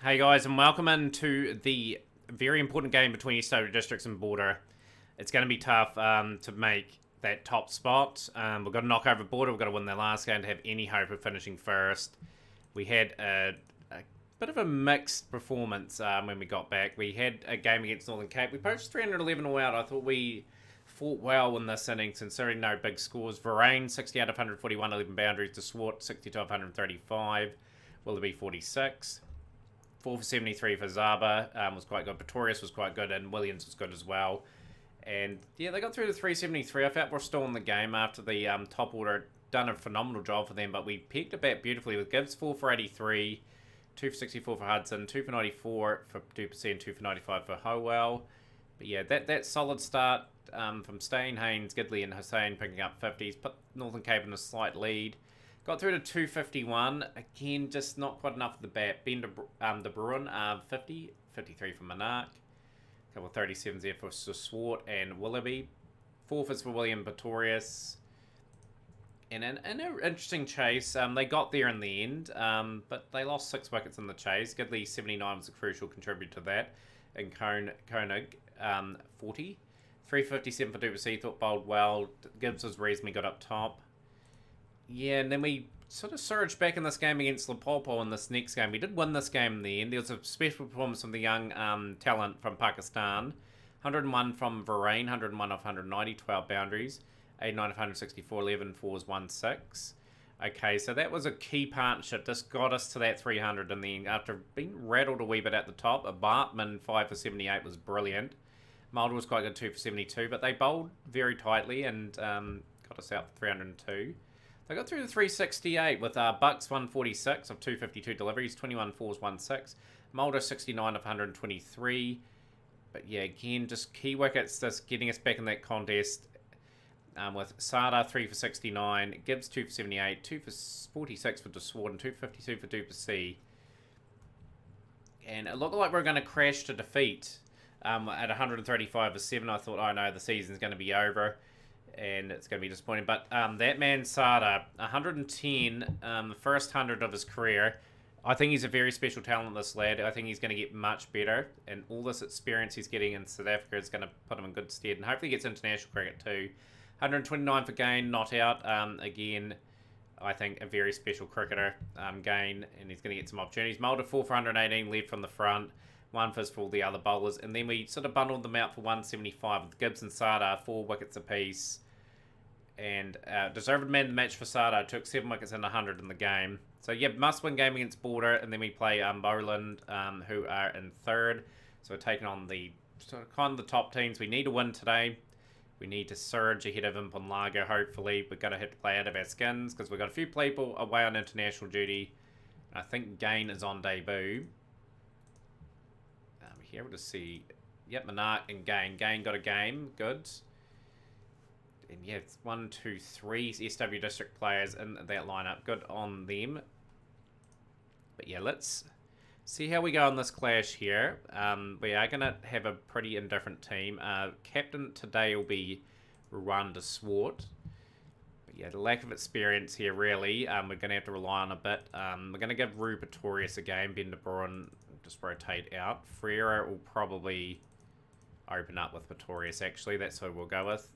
Hey guys, and welcome into the very important game between Eastover Districts and Border. It's going to be tough to make that top spot. We've got to knock over Border. We've got to win their last game to have any hope of finishing first. We had a bit of a mixed performance when we got back. We had a game against Northern Cape. We posted 311 all out. I thought we fought well in this innings, considering no big scores. Varane, 60 out of 141, 11 boundaries. To Swart, 62 of 135. Willoughby, 46. 4 for 73 for Zaba was quite good. Pretorius was quite good, and Williams was good as well. And yeah, they got through to 373. I felt we're still in the game after the top order done a phenomenal job for them, but we peaked it back beautifully with Gibbs 4 for 83, 2 for 64 for Hudson, 2 for 94 for Duplessis, and 2 for 95 for Howell. But yeah, that solid start from Stain, Haynes, Gidley, and Hussein picking up 50s, put Northern Cape in a slight lead. Got through to 251. Again, just not quite enough at the bat. Ben de Bruin, 50. 53 for Monarch. A couple of 37s there for Swart and Willoughby. 4 for William Pretorius. And an interesting chase. They got there in the end, but they lost 6 wickets in the chase. Gidley, 79 was a crucial contributor to that. And Koenig, 40. 357 for Duplessis, thought bowled well. Gibbs was reasonably good up top. Yeah, and then we sort of surged back in this game against Limpopo in this next game. We did win this game in the end. There was a special performance from the young talent from Pakistan. 101 from Varane, 101 of 190, 12 boundaries. 89 of 164, 11 fours, 1 6. Okay, so that was a key partnership. This got us to that 300 in the end. After being rattled a wee bit at the top, a Bartman 5 for 78 was brilliant. Mulder was quite good, 2 for 72, but they bowled very tightly and got us out for 302. They got through the 368 with Bucks 146 of 252 deliveries, 21 fours, 1 6. Mulder 69 of 123. But yeah, again, just key wickets, just getting us back in that contest. With Sada 3 for 69, Gibbs 2 for 78, 2 for 46 for DeSwart, and 2 for 52 for Duplessis. And it looked like we were going to crash to defeat at 135 for 7. I thought, oh no, the season's going to be over. And it's going to be disappointing. But that man, Sada, 110, the first 100 of his career. I think he's a very special talent, this lad. I think he's going to get much better. And all this experience he's getting in South Africa is going to put him in good stead. And hopefully he gets international cricket too. 129 for Gain, not out. Again, I think a very special cricketer, Gain. And he's going to get some opportunities. Mulder 4 for 118, led from the front. 1 for all the other bowlers. And then we sort of bundled them out for 175 with Gibbs and Sada, 4 wickets apiece. And deserved man of the match for Sada, took 7 wickets and 100 in the game. So yeah, must-win game against Border, and then we play Bowland, who are in third. So we're taking on the kind of the top teams. We need to win today. We need to surge ahead of Mpumalanga, hopefully. We're going to have to play out of our skins, because we've got a few people away on international duty. I think Gain is on debut. Here we'll just see, yep, Monarch and Gain. Gain got a game, good. And yeah, it's 1, 2, 3 SW District players in that lineup. Good on them. But yeah, let's see how we go on this clash here. We are going to have a pretty indifferent team. Captain today will be Rwanda Swart. But yeah, the lack of experience here, really, we're going to have to rely on a bit. We're going to give Rue Pretorius a game. Ben de Bruin just rotate out. Frere will probably open up with Pretorius, actually. That's who we'll go with.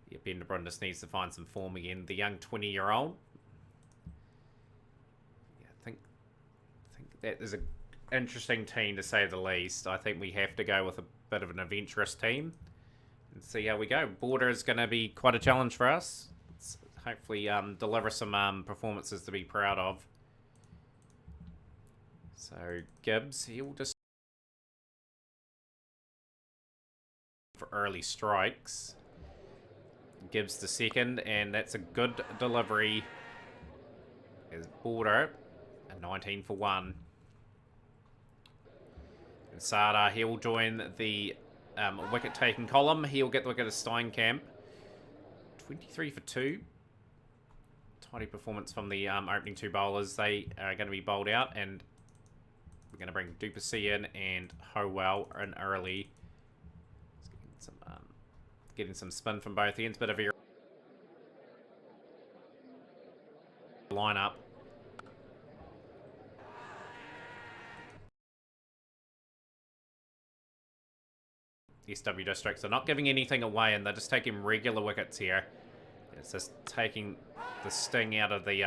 Yeah, Ben de Bruin just needs to find some form again. The young 20-year-old. Yeah, I think that is an interesting team, to say the least. I think we have to go with a bit of an adventurous team and see how we go. Border is going to be quite a challenge for us. Let's hopefully deliver some performances to be proud of. So Gibbs, he'll just for early strikes. Gibbs the second, and that's a good delivery. Is Border, a 19 for 1. And Sada, he'll join the wicket-taking column. He'll get the wicket of Steinkamp. 23 for 2. Tidy performance from the opening 2 bowlers. They are going to be bowled out, and we're going to bring Duplessis in and Howell in early. Getting some spin from both ends, bit of a lineup. SW Districts. They're not giving anything away, and they're just taking regular wickets here. It's just taking the sting out of the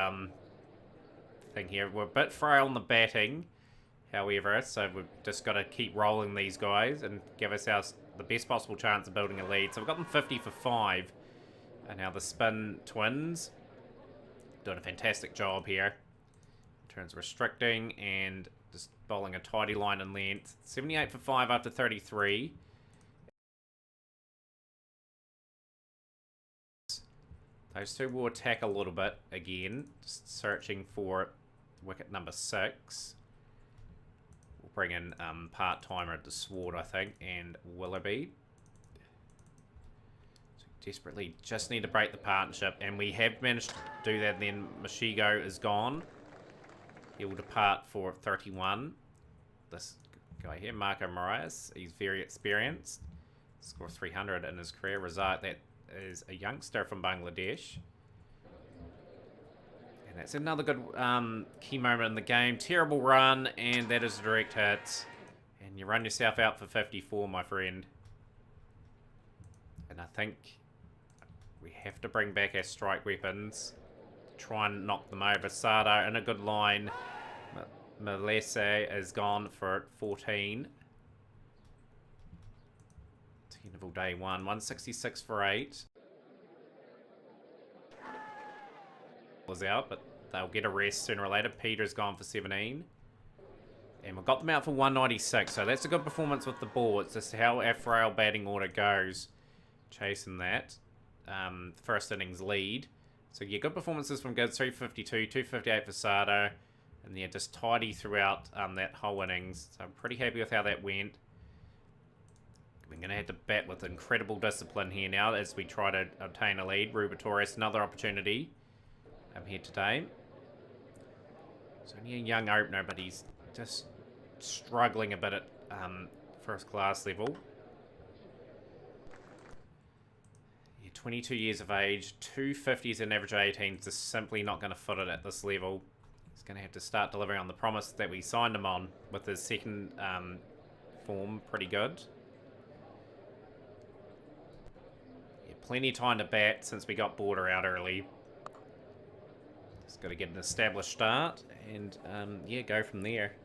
thing here. We're a bit frail on the batting, however, so we've just got to keep rolling these guys and give ourselves the best possible chance of building a lead. So we've got them 50 for 5. And now the Spin Twins doing a fantastic job here. Turns restricting and just bowling a tidy line in length. 78 for 5 after 33. Those two will attack a little bit again. Just searching for wicket number 6. We'll bring in part-timer at the Sword, I think, and Willoughby. So desperately just need to break the partnership, and we have managed to do that. Then Mashigo is gone. He will depart for 31. This guy here, Marco Moraes, he's very experienced. Score 300 in his career. Razak, that is a youngster from Bangladesh. And that's another good key moment in the game. Terrible run, and that is a direct hit. And you run yourself out for 54, my friend. And I think we have to bring back our strike weapons. Try and knock them over. Sada in a good line. Malese is gone for 14. Technical day 1. 166 for 8. Was out, but they'll get a rest sooner or later. Peter's gone for 17. And we've got them out for 196. So that's a good performance with the ball. It's just how our frail batting order goes. Chasing that. First innings lead. So yeah, good performances from Gibbs, 352, 258 for Sardo, and yeah, just tidy throughout that whole innings. So I'm pretty happy with how that went. We're going to have to bat with incredible discipline here now as we try to obtain a lead. Ruben Torres, another opportunity here today. He's only a young opener, but he's just struggling a bit at first class level. 22 years of age, 250s and average 18s, just simply not going to foot it at this level. He's going to have to start delivering on the promise that we signed him on with his second form. Pretty good. Yeah, plenty of time to bat since we got Border out early. Just got to get an established start and yeah, go from there.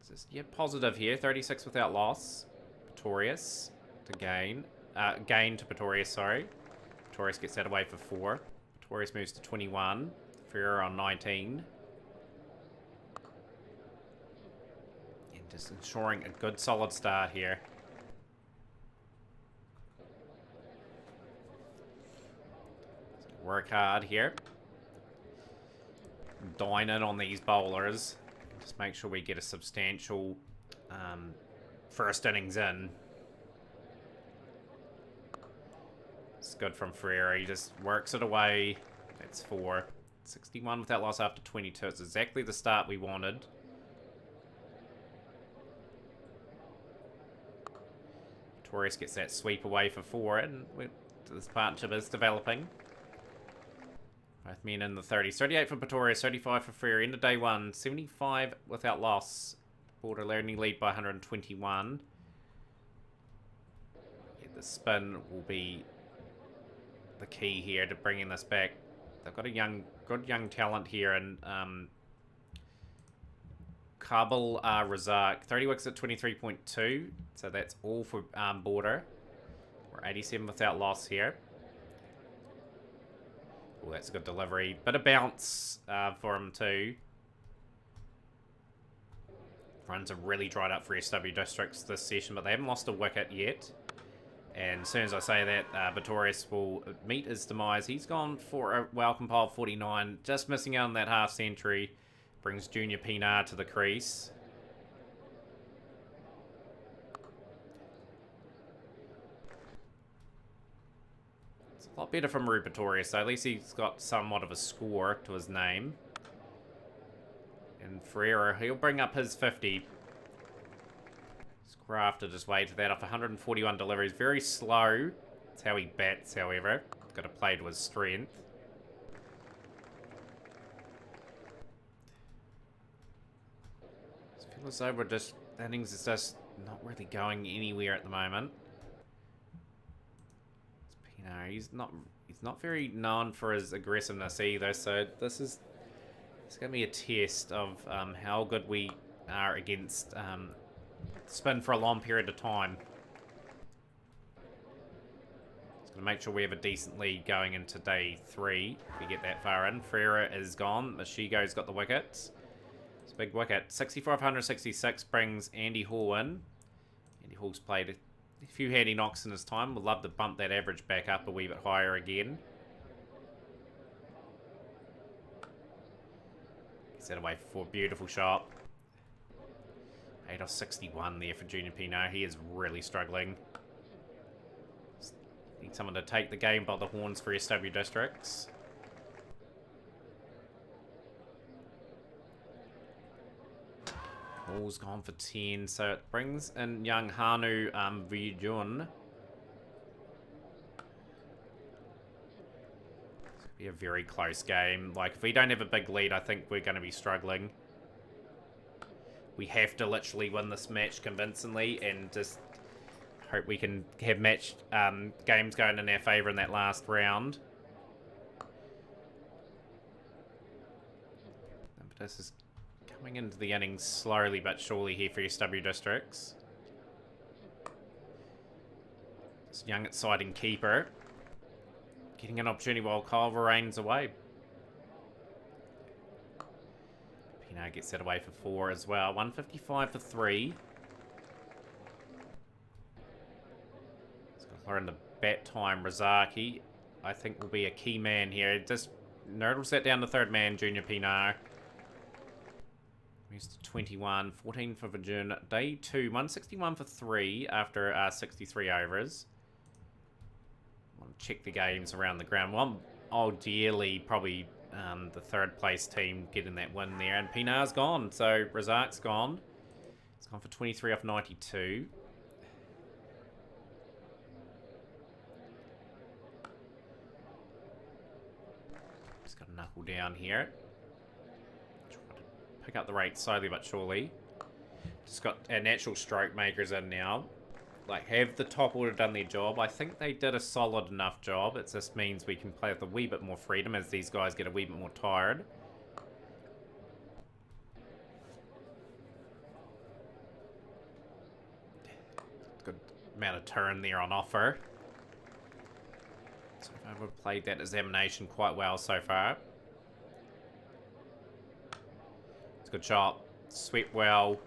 Just, yeah, positive here. 36 without loss. Pretorius to gain. Gain to Pretorius, sorry. Pretorius gets that away for 4. Pretorius moves to 21. Ferrer on 19. And just ensuring a good solid start here. Work hard here. Dine in on these bowlers. Just make sure we get a substantial first innings in. It's good from Ferreira. He just works it away. That's 4. 61 without loss after 22. It's exactly the start we wanted. Torres gets that sweep away for 4. And this partnership is developing. Both men in the 30s. 38 for Pretorius, 35 for Ferreira. End of day 1. 75 without loss. Border only lead by 121. Yeah, the spin will be the key here to bringing this back. They've got a good young talent here, and Kabul Razak, 30 wickets at 23.2. So that's all for Border. We're 87 without loss here. Oh, that's a good delivery. Bit of bounce for him too. Runs have really dried up for SW Districts this session, but they haven't lost a wicket yet. And as soon as I say that, Pretorius will meet his demise. He's gone for a well-compiled 49, just missing out on that half century. Brings Junior Pinar to the crease. It's a lot better from Ruben Pretorius, so at least he's got somewhat of a score to his name. And Ferreira, he'll bring up his 50. He's crafted his way to that off 141 deliveries. Very slow. That's how he bats, however. Got to play to his strength. Feels as though we're just, innings is just not really going anywhere at the moment. Pino, he's not very known for his aggressiveness either, so it's going to be a test of how good we are against spin for a long period of time. Just going to make sure we have a decent lead going into day 3 if we get that far in. Ferreira is gone. Mashigo's got the wickets. It's a big wicket. 6,566 brings Andy Hall in. Andy Hall's played a few handy knocks in his time. Would love to bump that average back up a wee bit higher again. Gets that away for a beautiful shot. 8 off 61 there for Junior Pino. He is really struggling. Need someone to take the game by the horns for SW Districts. Ball's gone for 10, so it brings in young Hanu Vijun. It's going to be a very close game. Like, if we don't have a big lead, I think we're going to be struggling. We have to literally win this match convincingly and just hope we can have match games going in our favour in that last round. But this is coming into the innings slowly but surely here for SW Districts. This young exciting keeper getting an opportunity while Kyle Varane away. Pino gets that away for 4 as well. 155 for 3. It's got to learn the bat time. Razaki, I think, will be a key man here. Just nurdles that down to third man, Junior Pino. Moves to 21. 14 for Vijun. Day 2. 161 for 3 after 63 overs. Want to check the games around the ground. One, ideally, probably the third place team getting that win there. And Pinar's gone. So Razak's gone. It's gone for 23 off 92. Just got to knuckle down here. Try to pick up the rate slowly but surely. Just got our natural stroke makers in now. Like, have the top order done their job? I think they did a solid enough job. It just means we can play with a wee bit more freedom as these guys get a wee bit more tired. Good amount of turn there on offer. So I've played that examination quite well so far. It's a good shot. Swept well.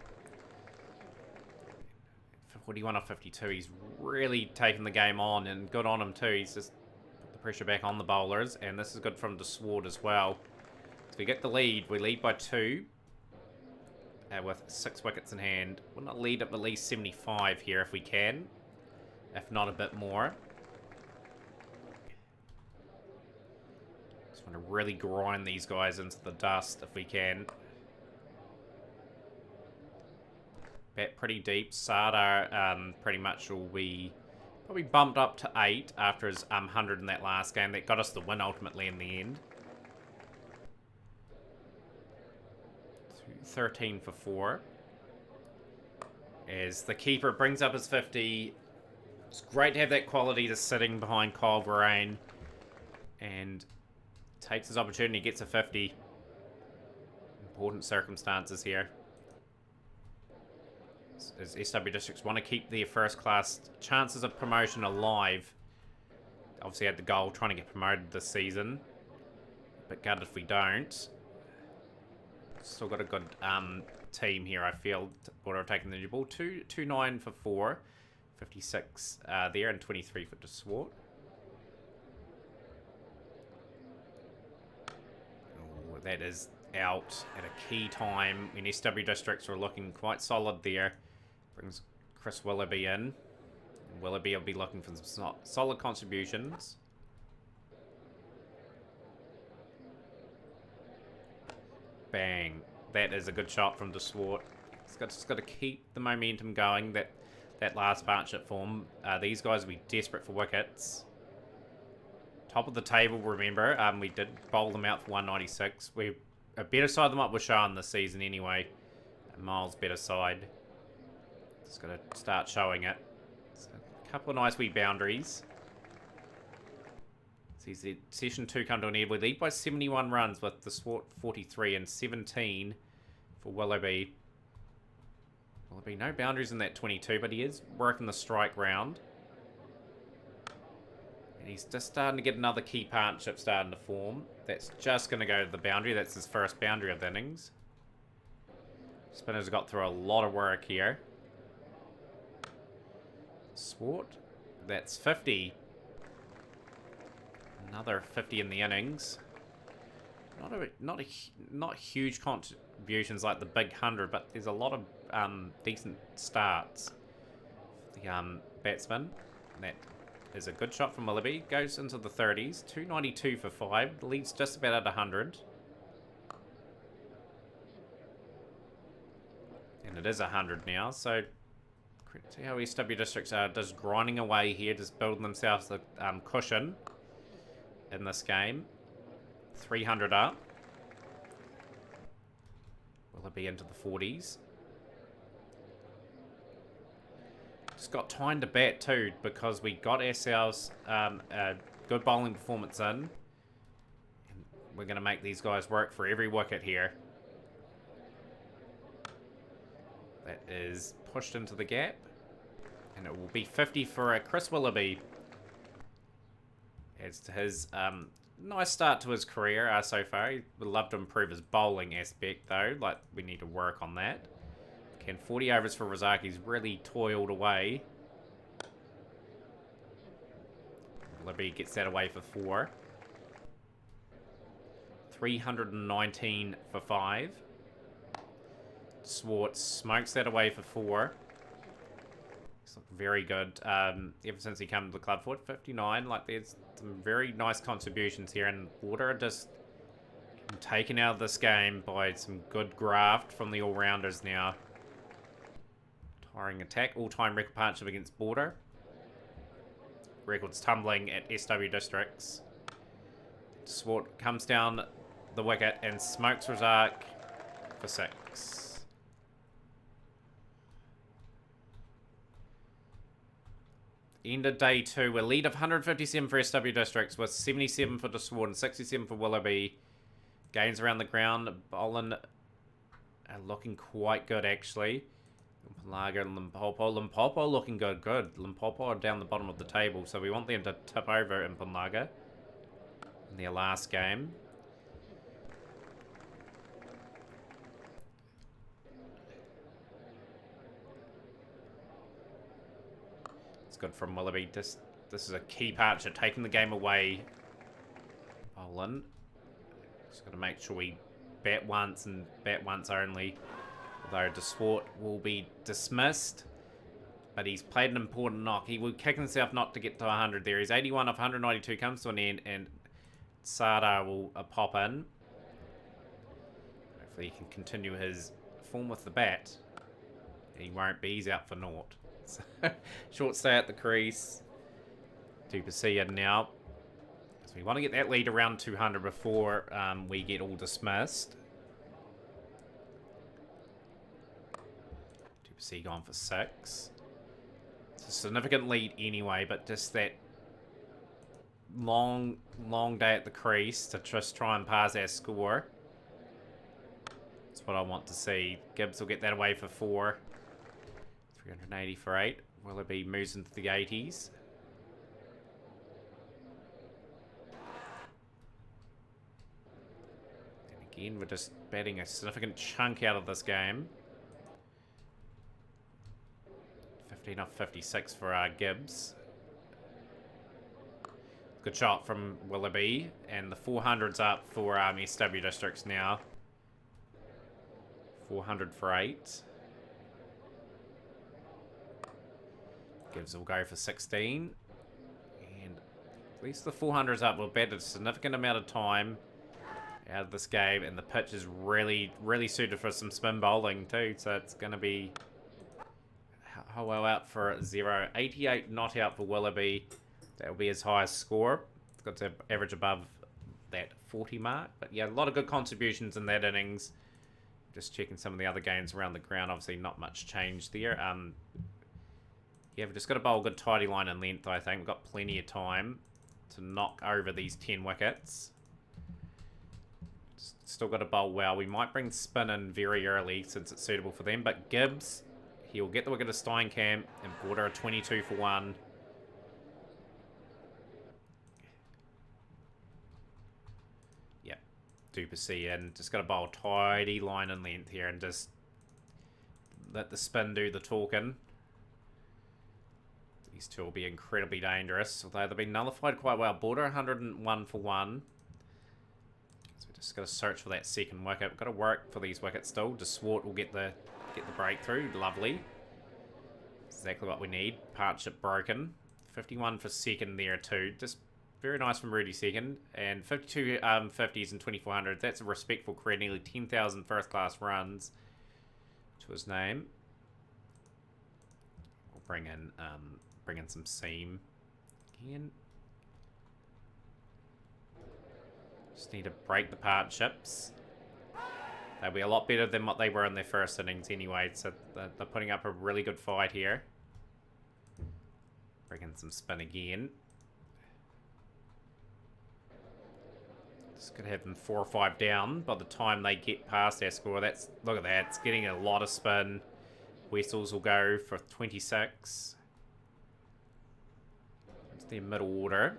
41 off 52. He's really taken the game on, and good on him too. He's just put the pressure back on the bowlers, and this is good from De Swart as well. So we get the lead. We lead by 2 with 6 wickets in hand. We'll not lead up at least 75 here if we can, if not a bit more. Just want to really grind these guys into the dust if we can. Bat pretty deep. Sada pretty much will be probably bumped up to 8 after his 100 in that last game. That got us the win ultimately in the end. 13 for 4. As the keeper brings up his 50. It's great to have that quality just sitting behind Kyle Varane. And takes his opportunity, gets a 50. Important circumstances here. As SW Districts want to keep their first class chances of promotion alive. Obviously had the goal trying to get promoted this season, but gutted if we don't. Still got a good team here, I feel. Would have taken the ball. 29 for 4, 56 there, and 23 for De Swart. Oh, that is out at a key time when SW Districts were looking quite solid there. Brings Chris Willoughby in. And Willoughby will be looking for some solid contributions. Bang. That is a good shot from De Swart. Just got to keep the momentum going. That last partnership form. These guys will be desperate for wickets. Top of the table, remember. We did bowl them out for 196. We're a better side than what we're showing this season anyway. miles better side. Just got to start showing it. So a couple of nice wee boundaries. Sees the session 2 come to an end. We lead by 71 runs with the Swart 43 and 17 for Willoughby. Willoughby, no boundaries in that 22, but he is working the strike round. And he's just starting to get another key partnership starting to form. That's just going to go to the boundary. That's his first boundary of the innings. Spinner's got through a lot of work here. Swart, that's 50. Another 50 in the innings. Not huge contributions like the big 100, but there's a lot of decent starts for the batsman. That is a good shot from Willoughby. Goes into the 30s. 292 for 5. Leads just about at 100. And it is 100 now, so see how SW Districts are just grinding away here, just building themselves a cushion in this game. 300 up. Will it be into the 40s? Just got time to bat too, because we got ourselves a good bowling performance in. And we're going to make these guys work for every wicket here. That is pushed into the gap. And it will be 50 for Chris Willoughby. As to his nice start to his career so far. He would love to improve his bowling aspect though. Like, we need to work on that. Can 40 overs for Razaki's really toiled away. Willoughby gets that away for 4. 319 for 5. Swart smokes that away for 4. He's looked very good ever since he came to the club. 59, like there's some very nice contributions here, and Border just taken out of this game by some good graft from the all-rounders now. Tiring attack, all-time record partnership against Border. Records tumbling at SW Districts. Swart comes down the wicket and smokes Razak for 6. End of day 2. We're lead of 157 for SW Districts with 77 for Swart and 67 for Willoughby. Gains around the ground. Bolin are looking quite good actually. Lager and Limpopo looking good. Limpopo are down the bottom of the table, so we want them to tip over in Punlaga in their last game. It's good from Willoughby. This is a key partnership, taking the game away. Bolin. Just got to make sure we bat once and bat once only. Although De Swart will be dismissed, but he's played an important knock. He will kick himself not to get to 100 there. He's 81 off 192, comes to an end, and Sada will pop in. Hopefully he can continue his form with the bat. He won't be. He's out for naught. So, short stay at the crease. Tupacia now. So we want to get that lead around 200 before we get all dismissed. See, gone for 6. It's a significant lead anyway, but just that long day at the crease to just try and pass our score. That's what I want to see. Gibbs will get that away for 4. 380 for 8. Willoughby moves into the 80s. And again, we're just batting a significant chunk out of this game. 15 off 56 for Gibbs. Good shot from Willoughby. And the 400's up for SW Districts now. 400 for 8. Gibbs will go for 16. And at least the 400's up. We'll bet a significant amount of time out of this game. And the pitch is really suited for some spin bowling too. So it's going to be... Howell out for 0. 88 not out for Willoughby. That will be his highest score. It's got to average above that 40 mark. But yeah, a lot of good contributions in that innings. Just checking some of the other games around the ground. Obviously, not much change there. Yeah, we've just got to bowl a good tidy line and length, I think. We've got plenty of time to knock over these 10 wickets. Still got to bowl well. We might bring spin in very early since it's suitable for them. But Gibbs, he'll get the wicket to Steinkamp and Border a 22 for 1. Yep, du Plessis in. Just got to bowl tidy line and length here and just let the spin do the talking. These two will be incredibly dangerous, although they've been nullified quite well. Border 101 for 1. So we just got to search for that second wicket. We've got to work for these wickets still. De Swart will get the breakthrough. Lovely. Exactly what we need. Partnership broken. 51 for second there too. Just very nice from Rudy second. And 52 50s and 2400. That's a respectful career. Nearly 10,000 first class runs to his name. We'll bring in some seam again. Just need to break the partnerships. They'll be a lot better than what they were in their first innings anyway, so they're putting up a really good fight here. Bring in some spin again. Just gonna have them 4 or 5 down by the time they get past our score. Look at that, it's getting a lot of spin. Wessels will go for 26. It's their middle order.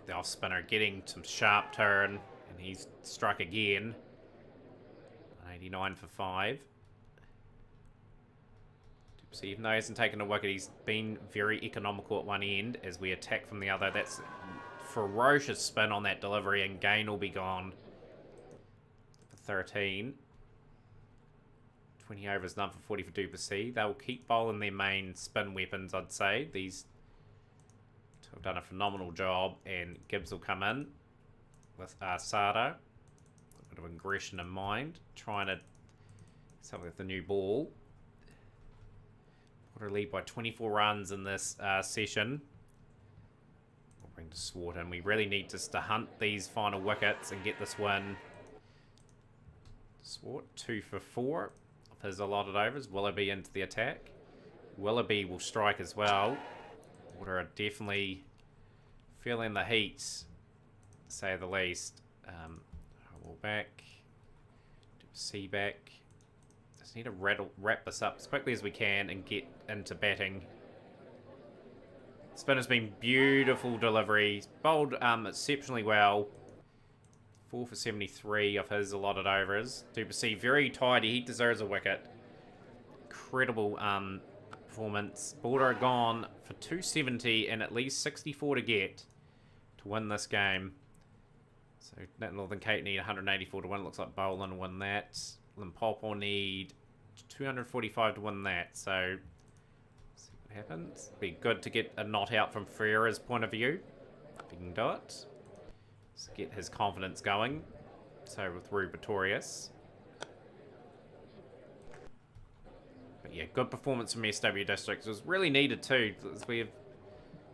The off spinner getting some sharp turn, and he's struck again. 89 for 5. So even though he hasn't taken a wicket, he's been very economical at one end as we attack from the other. That's ferocious spin on that delivery, and Gain will be gone for 13. 20 overs, none for 40 for du Plessis. They'll keep bowling their main spin weapons, I'd say. These two have done a phenomenal job, and Gibbs will come in with Sada. A bit of aggression in mind, trying to something with the new ball. Put a lead by 24 runs in this session. We'll bring De Swart in. We really need just to hunt these final wickets and get this win. De Swart 2 for 4 of his allotted overs. Willoughby into the attack. Willoughby will strike as well. Water are definitely feeling the heat, to say the least. We'll back. See back. Just need to wrap this up as quickly as we can and get into batting. Spinner's been beautiful delivery. Bowled exceptionally well. 4 for 73 of his allotted overs. Du Plessis very tidy. He deserves a wicket. Incredible performance. Border gone for 270 and at least 64 to get to win this game. So Northern Cape need 184 to win. Looks like Boland win that. Limpopo need 245 to win that. So see what happens. Be good to get a not out from Ferreira's point of view, if he can do it. Just get his confidence going. So with Rue Pretorius. But yeah, good performance from SW Districts. It was really needed too. We've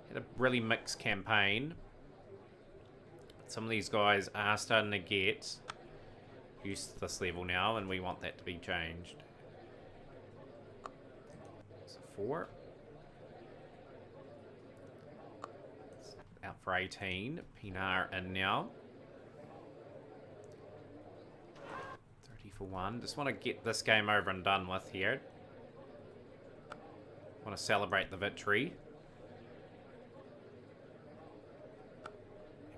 had a really mixed campaign. Some of these guys are starting to get used to this level now, and we want that to be changed. So 4. Out for 18. Pinar in now. 30 for 1. Just want to get this game over and done with here. Want to celebrate the victory.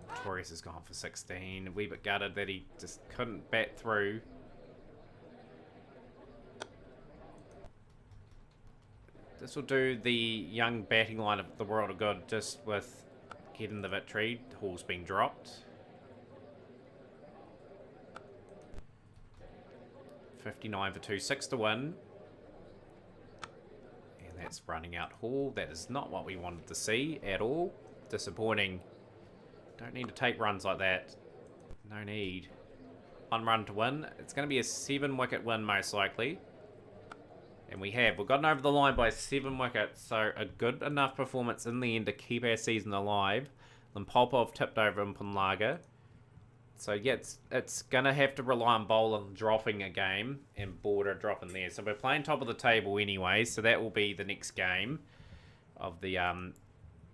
Pretorius has gone for 16. A wee bit gutted that he just couldn't bat through. This will do the young batting line of the world of good just with getting the victory. Hall's been dropped. 59 for 2, 6 to win. And that's running out Hall. That is not what we wanted to see at all. Disappointing. Don't need to take runs like that. No need. 1 run to win. It's going to be a 7 wicket win most likely. And we've gotten over the line by 7 wickets. So a good enough performance in the end to keep our season alive. Limpopo have tipped over in Punlaga. So yeah, it's gonna have to rely on Bowling dropping a game and Border dropping there. So we're playing top of the table anyway. So that will be the next game of the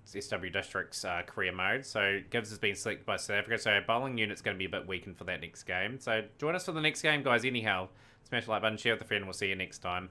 SW District's career mode. So Gibbs has been selected by South Africa. So our bowling unit's going to be a bit weakened for that next game. So join us for the next game, guys. Anyhow, smash the like button, share with a friend. We'll see you next time.